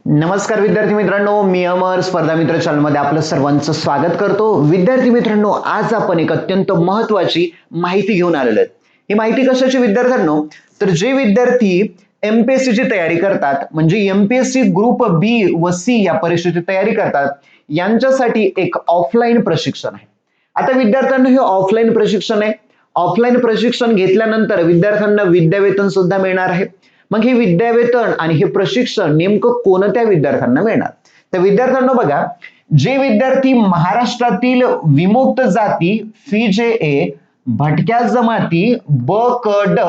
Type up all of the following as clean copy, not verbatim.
नमस्कार विद्यार्थी मित्रांनो, मी अमर स्पर्धा मित्र चॅनलमध्ये आपलं सर्वांचं स्वागत करतो। विद्यार्थी मित्रांनो, आज आपण एक अत्यंत महत्त्वाची माहिती घेऊन आलेलो आहोत। ही माहिती कशाची विद्यार्थ्यांनो, तर जे विद्यार्थी एमपीएससी ची तयारी करतात, म्हणजे एमपीएससी ग्रुप बी व सी या परीक्षेची तयारी करतात, यांच्यासाठी एक ऑफलाईन प्रशिक्षण आहे। आता विद्यार्थ्यांना हे ऑफलाईन प्रशिक्षण आहे। ऑफलाईन प्रशिक्षण घेतल्यानंतर विद्यार्थ्यांना विद्यावेतन सुद्धा मिळणार आहे। मग हे विद्यावेतन आणि हे प्रशिक्षण नेमकं कोणत्या विद्यार्थ्यांना मिळणार? तर विद्यार्थ्यांना बघा, जे विद्यार्थी महाराष्ट्रातील विमुक्त जाती FIJA भटक्या जमाती ब क ड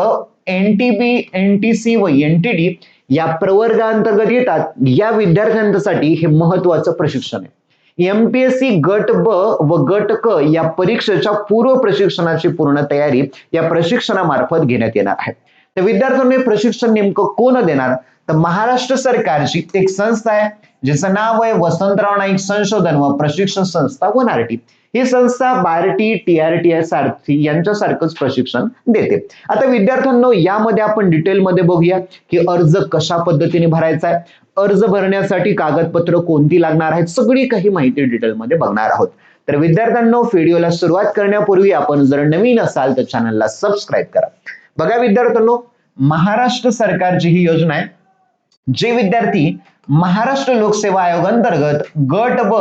NTB NTC व NTD या प्रवर्गाअंतर्गत येतात, या विद्यार्थ्यांसाठी हे महत्त्वाचं प्रशिक्षण आहे। एमपीएससी गट ब व गट क या परीक्षेच्या पूर्व प्रशिक्षणाची पूर्ण तयारी या प्रशिक्षणामार्फत घेण्यात येणार आहे। तर विद्यार्थ्यांना प्रशिक्षण नेमकं कोण देणार? तर महाराष्ट्र सरकारची एक संस्था आहे, जिचं नाव आहे वसंतराव नाईक संशोधन व प्रशिक्षण संस्था वनारटी। ही संस्था बार्टी TRT सारथी यांच्यासारखंच प्रशिक्षण देते। आता विद्यार्थ्यांनो, यामध्ये आपण डिटेलमध्ये बघूया की अर्ज कशा पद्धतीने भरायचा आहे, अर्ज भरण्यासाठी कागदपत्र कोणती लागणार आहेत, सगळी काही माहिती डिटेलमध्ये बघणार आहोत। तर विद्यार्थ्यांनो, व्हिडिओला सुरुवात करण्यापूर्वी आपण जर नवीन असाल तर चॅनलला सबस्क्राईब करा। बघा विद्यार्थ्यांनो, महाराष्ट्र सरकारची ही योजना आहे। जे विद्यार्थी महाराष्ट्र लोकसेवा आयोग अंतर्गत गट ब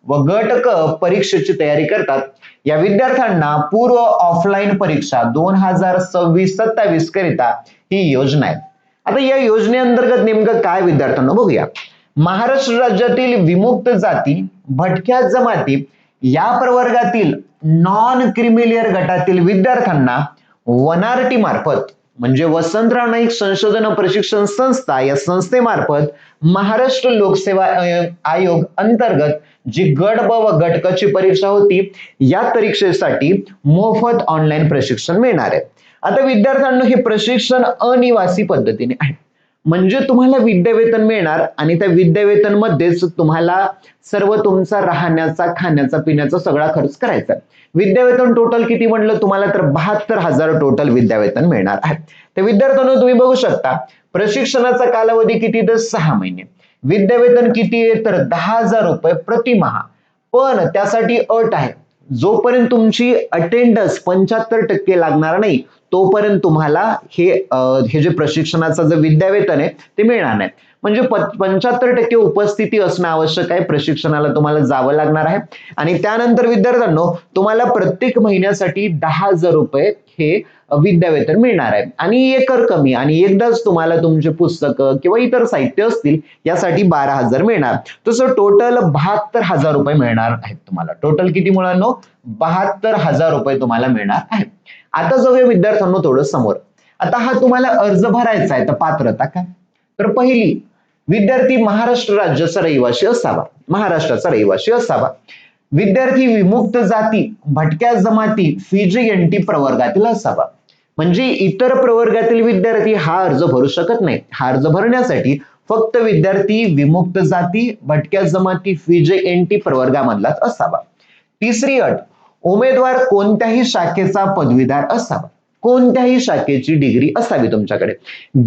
व गट क परीक्षेची तयारी करतात, या विद्यार्थ्यांना पूर्व ऑफलाईन परीक्षा 2026-27 करिता ही योजना आहे। आता या योजनेअंतर्गत नेमकं काय विद्यार्थ्यांना बघूया। महाराष्ट्र राज्यातील विमुक्त जाती भटक्या जमाती या प्रवर्गातील नॉन क्रिमिलियर गटातील विद्यार्थ्यांना वनारटी मार्फत, म्हणजे वसंतराव नाईक संशोधन प्रशिक्षण संस्था या संस्थेमार्फत महाराष्ट्र लोकसेवा आयोग अंतर्गत जी गट ब व गट क ची परीक्षा होती, या परीक्षेसाठी मोफत ऑनलाईन प्रशिक्षण मिळणार आहे। आता विद्यार्थ्यांना हे प्रशिक्षण अनिवासी पद्धतीने आहे, म्हणजे तुम्हाला विद्यावेतन मिळणार आणि त्या विद्यावेतन मध्येच तुम्हाला सर्व तुमचा राहण्याचा खाण्याचा पिण्याचा सगळा खर्च करायचा आहे। विद्यावेतन टोटल किती म्हटलं तुम्हाला, तर 72,000 टोटल विद्यावेतन मिळणार आहे। तर विद्यार्थ्यांनो, तुम्ही बघू शकता प्रशिक्षणाचा कालावधी किती, तर 6 महिने। विद्यावेतन किती आहे, तर 10,000 रुपये प्रतिमाह। पण त्यासाठी अट आहे, जोपर्यंत तुमची अटेंडन्स 75% लागणार नाही तोपर्यंत तुम्हाला हे जे प्रशिक्षणाचं जे विद्यावेतन आहे ते मिळणार नाही। म्हणजे 75% उपस्थिती असणं आवश्यक आहे, प्रशिक्षणाला तुम्हाला जावं लागणार आहे। आणि त्यानंतर विद्यार्थ्यांनो, तुम्हाला प्रत्येक महिन्यासाठी 10,000 रुपये हे विद्यावेतन मिळणार आहे। आणि एकर कमी आणि एकदाच तुम्हाला तुमचे पुस्तकं किंवा इतर साहित्य असतील यासाठी 12,000 मिळणार। तसं टोटल 72,000 रुपये मिळणार आहेत तुम्हाला। टोटल किती मुलांनो, 72,000 रुपये तुम्हाला मिळणार आहेत। आता जाऊया विद्यार्थ्यांनो थोडं समोर। आता हा तुम्हाला अर्ज भरायचा आहे, तर पात्रता काय? तर पहिली, विद्यार्थी महाराष्ट्र राज्याचा रहिवासी असावा, महाराष्ट्राचा रहिवासी असावा। विद्यार्थी विमुक्त जाती भटक्या जमाती FIJA प्रवर्गातील असावा, म्हणजे इतर प्रवर्गातील विद्यार्थी हा अर्ज भरू शकत नाही। हा अर्ज भरण्यासाठी फक्त विद्यार्थी विमुक्त जाती भटक्या जमाती FIJA प्रवर्गामधलाच असावा। तिसरी अट, उमेदवार कोणत्याही शाखेचा पदवीधर असावा, कोणत्याही शाखेची डिग्री असावी तुमच्याकडे।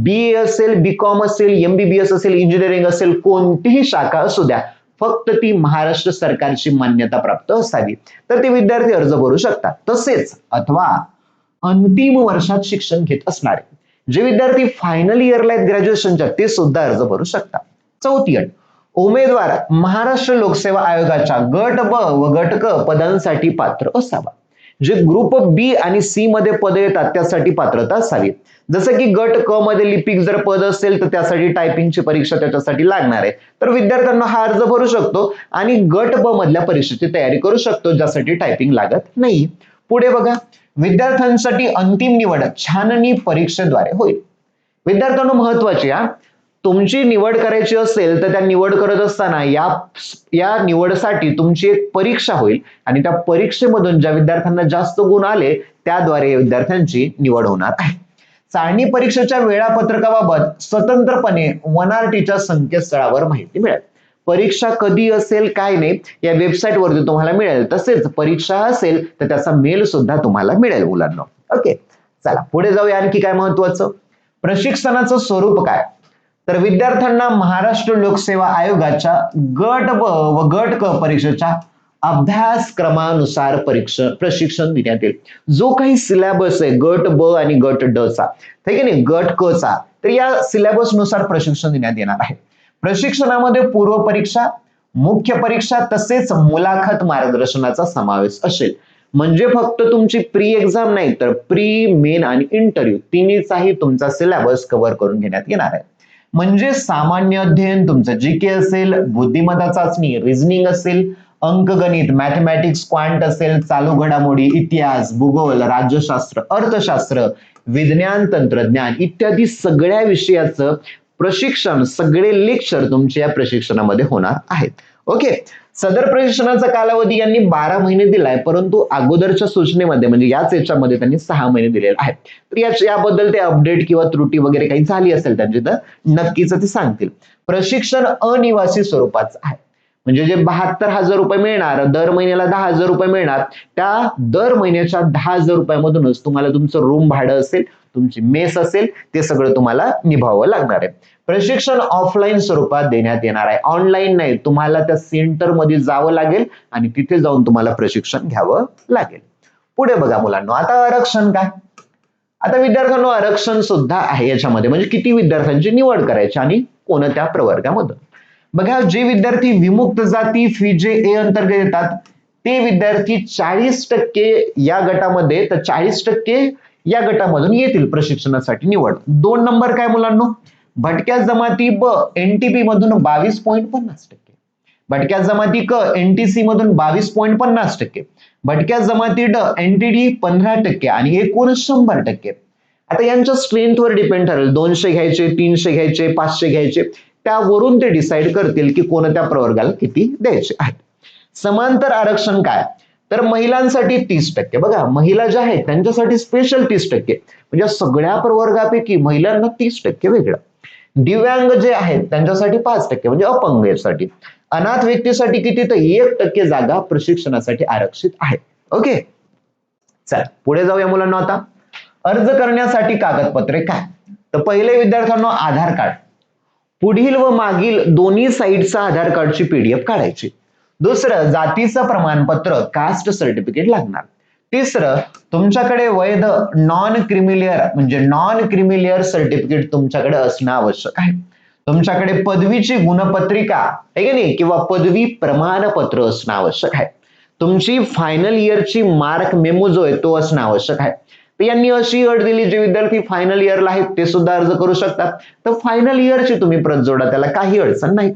BA असेल, BCom असेल, MBBS असेल, इंजिनिअरिंग असेल, कोणतीही शाखा असू द्या, फक्त ती महाराष्ट्र सरकारची मान्यता प्राप्त असावी, तर ते विद्यार्थी अर्ज भरू शकतात। तसेच अथवा अंतिम वर्षात शिक्षण घेत असणारे जे विद्यार्थी फायनल इयरला आहेत ग्रॅज्युएशनच्या, ते सुद्धा अर्ज भरू शकतात। चौथी अट, उमेदवार महाराष्ट्र लोकसेवा आयोगाच्या गट ब व गट क पदांसाठी पात्र असावा। जे ग्रुप बी आणि सी मध्ये पद येतात त्यासाठी पात्रता असावी। जसं की गट क मध्ये लिपिक जर पद असेल तर त्यासाठी टायपिंगची परीक्षा त्याच्यासाठी लागणार आहे, तर विद्यार्थ्यांना हा अर्ज भरू शकतो आणि गट ब मधल्या परीक्षेची तयारी करू शकतो, ज्यासाठी टायपिंग लागत नाही। पुढे बघा, विद्यार्थ्यांसाठी अंतिम निवड छाननी परीक्षेद्वारे होईल। विद्यार्थ्यांना महत्वाची, तुमची निवड करायची असेल तर त्या निवड करत असताना या निवडसाठी तुमची एक परीक्षा होईल आणि त्या परीक्षेमधून ज्या विद्यार्थ्यांना जास्त गुण आले त्याद्वारे विद्यार्थ्यांची निवड होणार आहे। चाळणी परीक्षेच्या वेळापत्रकाबाबत स्वतंत्रपणे वनारटीच्या संकेतस्थळावर माहिती मिळेल। परीक्षा कधी असेल काय नाही या वेबसाईट वरती तुम्हाला मिळेल। तसेच परीक्षा असेल तर त्याचा मेल सुद्धा तुम्हाला मिळेल मुलांना। ओके, चला पुढे जाऊया। आणखी काय महत्वाचं, प्रशिक्षणाचं स्वरूप काय? तर विद्यार्थ्यांना महाराष्ट्र लोकसेवा आयोगाच्या गट ब व गट क परीक्षेच्या अभ्यासक्रमानुसार प्रशिक्षण देण्यात येईल. जो काही सिलेबस आहे गट ब आणि गट ड चा, ठीक आहे, गट क चा, तर या सिलेबस नुसार प्रशिक्षण देण्यात येणार आहे. प्रशिक्षणामध्ये पूर्व परीक्षा, मुख्य परीक्षा तसेच मुलाखत मार्गदर्शनाचा समावेश असेल. म्हणजे फक्त तुमची प्री एक्झाम नाही तर प्री, मेन आणि इंटरव्ह्यू तिन्हीचाही तुमचा सिलेबस कव्हर करून घेण्यात येणार आहे. म्हणजे सामान्य अध्ययन तुमचं जीके असेल, बुद्धिमत्ता चाचणी, रिझनिंग असेल, अंकगणित, मॅथमॅटिक्स, क्वांट असेल, चालू घडामोडी, इतिहास, भूगोल, राज्यशास्त्र, अर्थशास्त्र, विज्ञान, तंत्रज्ञान इत्यादी सगळ्या विषयाचं प्रशिक्षण, सगळे लेक्चर तुमच्या या प्रशिक्षणामध्ये होणार आहेत. ओके, सदर प्रशिक्षणाचा कालावधी यांनी 12 महिने दिलाय, परंतु अगोदरच्या सूचनेमध्ये म्हणजे याच याच्यामध्ये त्यांनी 6 महिने दिलेले आहेत. तर याबद्दल ते अपडेट किंवा त्रुटी वगैरे काही झाली असेल त्यांची तर नक्कीच ते सांगतील. प्रशिक्षण अनिवासी स्वरूपाचं आहे. म्हणजे जे 72,000 रुपये मिळणार, दर महिन्याला 10,000 रुपये मिळणार, त्या दर महिन्याच्या 10,000 रुपयामधूनच तुम्हाला तुमचं रूम भाडं असेल, तुमची मेस असेल, ते सगळं तुम्हाला निभावावं लागणार आहे. प्रशिक्षण ऑफलाईन स्वरूपात देण्यात येणार आहे, ऑनलाईन नाही. तुम्हाला त्या सेंटर मध्ये जावं लागेल आणि तिथे जाऊन तुम्हाला प्रशिक्षण घ्यावं लागेल. पुढे बघा मुलांना, आता आरक्षण काय? आता विद्यार्थ्यांना आरक्षण सुद्धा आहे याच्यामध्ये, म्हणजे किती विद्यार्थ्यांची निवड करायची आणि कोणत्या प्रवर्गामधून. बघा, जे विद्यार्थी विमुक्त जाती FIJA अंतर्गत येतात ते विद्यार्थी 40% या गटामध्ये, तर 40% या गटामधून येतील प्रशिक्षणासाठी निवड. 2 नंबर काय मुलांना? भटक्या जमाती ब NTP मधून 22.50%, भटक्या जमाती क NTC मधून 22.50%, भटक्या जमाती ड NTD 15% आणि एकूण 100%. आता यांच्या स्ट्रेंथवर डिपेंड ठरेल, 200 घ्यायचे, 300 घ्यायचे, 500 घ्यायचे, त्यावरून ते डिसाइड करतील की कोणत्या प्रवर्गाला किती द्यायचे आहेत. समांतर आरक्षण काय? तर महिलांसाठी 30%. बघा, महिला ज्या आहेत त्यांच्यासाठी स्पेशल 30%, म्हणजे सगळ्या प्रवर्गापैकी महिलांना 30% वेगळं. दिव्यांग जे आहेत त्यांच्यासाठी 5%, म्हणजे अपंगांसाठी. अनाथ व्यक्तीसाठी किती? तर 1% जागा प्रशिक्षणासाठी आरक्षित आहेत. ओके, चला पुढे जाऊया मुलांना. आता अर्ज करण्यासाठी कागदपत्रे काय? तर पहिले विद्यार्थ्यांना आधार कार्ड, पुढील व मागील दोन्ही साईडचा आधार कार्डची PDF काढायची. दुसरं, जातीचं प्रमाणपत्र कास्ट सर्टिफिकेट लागणार. तिसरं, तुमच्याकडे वैध नॉन क्रिमिलियर सर्टिफिकेट तुमच्याकडे असणं आवश्यक आहे. तुमच्याकडे पदवीची गुणपत्रिका आहे की नाही किंवा पदवी प्रमाणपत्र असणं आवश्यक आहे. तुमची फायनल इयरची मार्क मेमो जो आहे तो असणं आवश्यक आहे. यांनी अशी अट दिली, जे विद्यार्थी फायनल इयरला आहेत ते सुद्धा अर्ज करू शकतात. तर फायनल इयरची तुम्ही प्रत जोडा, त्याला काही अडचण नाही.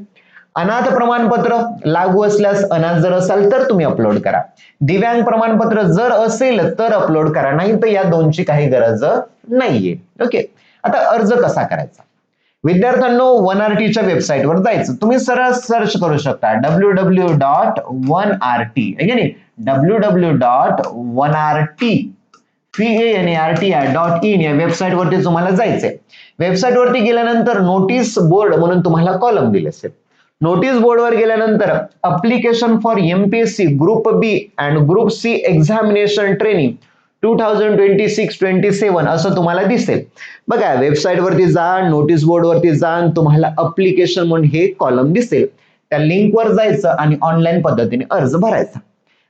अनाथ प्रमाणपत्र लागू असल्यास, अनाथ जर असाल तर तुम्ही अपलोड करा. दिव्यांग प्रमाणपत्र जर असेल तर अपलोड करा, नाही तर या दोनची काही गरज नाहीये. ओके, आता अर्ज कसा करायचा? विद्यार्थ्यांनो, 1RTच्या वेबसाईटवर जायचं. तुम्ही सरळ सर्च करू शकता www.1RT.in या वेबसाईट वरती तुम्हाला जायचंय. वेबसाईट वरती गेल्यानंतर नोटीस बोर्ड म्हणून तुम्हाला कॉलम दिले असेल. नोटीस बोर्डवर गेल्यानंतर application for MPSC group B and group C examination training 2026-27 असं तुम्हाला दिसेल. बघा, वेबसाईट वरती जा, नोटीस बोर्ड वरती जा, तुम्हाला अप्लिकेशन म्हणून हे कॉलम दिसेल. त्या लिंकवर जायचं आणि ऑनलाईन पद्धतीने अर्ज भरायचा.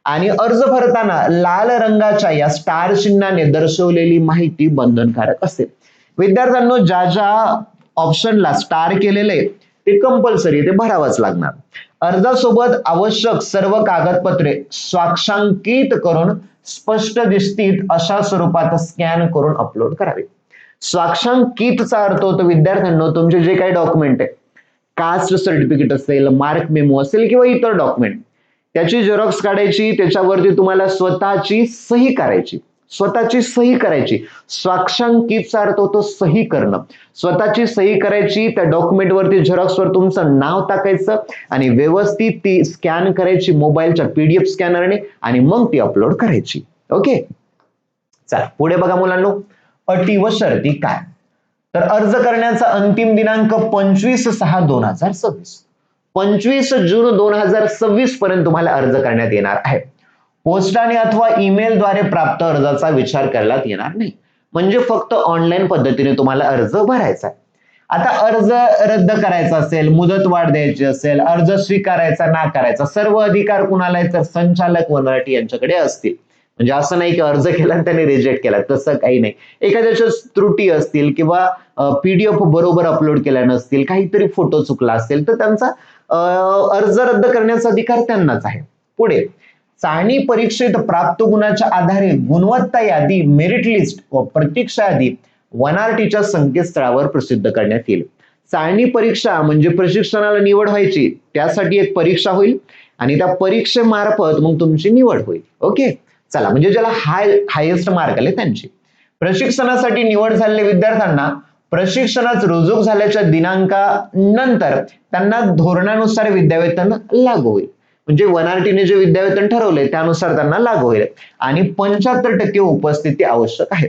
आणि अर्ज भरताना लाल रंगाच्या या स्टार चिन्हाने दर्शवलेली माहिती बंधनकारक असेल. विद्यार्थ्यांनो, ज्या ज्या ऑप्शनला स्टार केलेले ते कंपल्सरी ते भरावंच लागणार. अर्जासोबत आवश्यक सर्व कागदपत्रे स्वाक्षांकित करून स्पष्ट दिसतील अशा स्वरूपात स्कॅन करून अपलोड करावे. स्वाक्षांकितचा अर्थ होतो विद्यार्थ्यांनो, तुमचे जे काही डॉक्युमेंट आहे, कास्ट सर्टिफिकेट असेल, मार्क मेमो असेल किंवा इतर डॉक्युमेंट, त्याची झेरॉक्स काढायची, त्याच्यावरती तुम्हाला स्वतःची सही करायची. स्वाक्षांकितचा अर्थ होतो सही करणं. स्वतःची सही करायची, त्या डॉक्युमेंट वरती झेरॉक्सवर तुमचं नाव टाकायचं आणि व्यवस्थित ती स्कॅन करायची मोबाईलच्या PDF स्कॅनरने आणि मग ती अपलोड करायची. ओके, चला पुढे बघा मुलांनो, अटी व शर्ती काय? तर अर्ज करण्याचा अंतिम दिनांक 25/6/2026, 25 जून 2026 पर्यंत तुम्हाला अर्ज करण्यात येणार आहे. पोस्टाने अथवा ईमेल द्वारे प्राप्त अर्जाचा विचार करण्यात येणार नाही. म्हणजे फक्त ऑनलाईन पद्धतीने तुम्हाला अर्ज भरायचा आहे. आता अर्ज रद्द करायचा असेल, मुदतवाढ द्यायची असेल, अर्ज स्वीकारायचा ना करायचा, सर्व अधिकार कुणाला आहेत तर संचालक वनराटी यांच्याकडे असतील. म्हणजे असं नाही की अर्ज केला आणि त्याने रिजेक्ट केला, तसं काही नाही. एखाद्याच्या त्रुटी असतील किंवा PDF बरोबर अपलोड केल्या नसतील, काहीतरी फोटो चुकला असेल तर त्यांचा अर्ज रद्द करण्याचा अधिकार त्यांनाच आहे. पुढे चाचणी परीक्षेत प्राप्त गुणाच्या आधारे गुणवत्ता यादी, मेरिट लिस्ट व प्रतीक्षा यादी वनआरटीच्या संकेतस्थळावर प्रसिद्ध करण्यात येईल. चाचणी परीक्षा म्हणजे प्रशिक्षणाला निवड व्हायची, त्यासाठी एक परीक्षा होईल आणि त्या परीक्षेमार्फत मग तुमची निवड होईल. ओके, चला, म्हणजे ज्याला हायेस्ट मार्क आले त्यांची. प्रशिक्षणासाठी निवड झालेल्या विद्यार्थ्यांना प्रशिक्षणात रुजू झाल्याच्या दिनांकानंतर त्यांना धोरणानुसार विद्यावेतन लागू होईल. म्हणजे वनआरटीने जे विद्यावेतन ठरवले त्यानुसार त्यांना लागू होईल आणि 75% उपस्थिती आवश्यक आहे.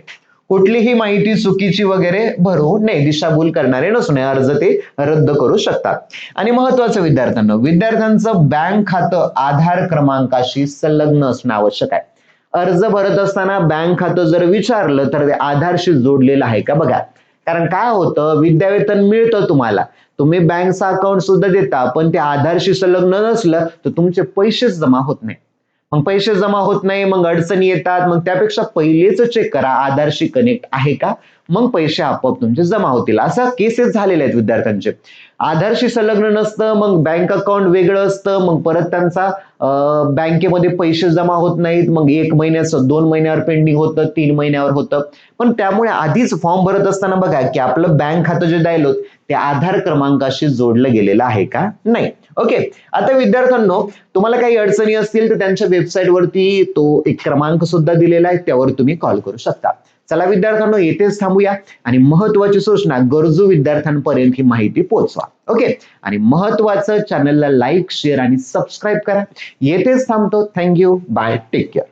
कुठलीही माहिती चुकीची वगैरे भरू नये, दिशाभूल करणारे नसू नये, अर्ज ते रद्द करू शकतात. आणि महत्वाचं विद्यार्थ्यांचं बँक खातं आधार क्रमांकाशी संलग्न असणं आवश्यक आहे. अर्ज भरत असताना बँक खातं जर विचारलं तर ते आधारशी जोडलेलं आहे का बघा. कारण काय होतं, विद्यावेतन मिळतं तुम्हाला, तुम्ही बँकचं अकाउंट सुद्धा देता, पण ते आधारशी संलग्न नसलं तर तुमचे पैसेच जमा होत नाही. मग पैसे जमा होत नाही, मग अडचणी येतात. मग त्यापेक्षा पहिलेच चेक करा आधारशी कनेक्ट आहे का, मग पैसे आपोआप तुमचे जमा होतील. असा केसेस झालेले आहेत विद्यार्थ्यांचे. आधारशी संलग्न नसतं, मग बँक अकाउंट वेगळं असतं, मग परत त्यांचा बँकेमध्ये पैसे जमा होत नाहीत, मग 1 महिन्याचं 2 महिन्यावर पेंडिंग होतं, 3 महिन्यावर होतं. पण त्यामुळे आधीच फॉर्म भरत असताना बघा की आपलं बँक खातं जे द्यायलो ते आधार क्रमांकाशी जोडलं गेलेलं आहे का नाही. ओके, आता विद्यार्थ्यांनो तुम्हाला काही अडचणी असतील तर त्यांच्या वेबसाईटवरती तो एक क्रमांक सुद्धा दिलेला आहे, त्यावर तुम्ही कॉल करू शकता. चला विद्यार्थ्यांनो, येथेच थांबूया आणि महत्वाची सूचना, गरजू विद्यार्थ्यांपर्यंत ही माहिती पोहोचवा. ओके, आणि महत्वाचं चॅनलला लाईक, शेअर आणि सबस्क्राईब करा. येथेच थांबतो. Thank you, bye, take care.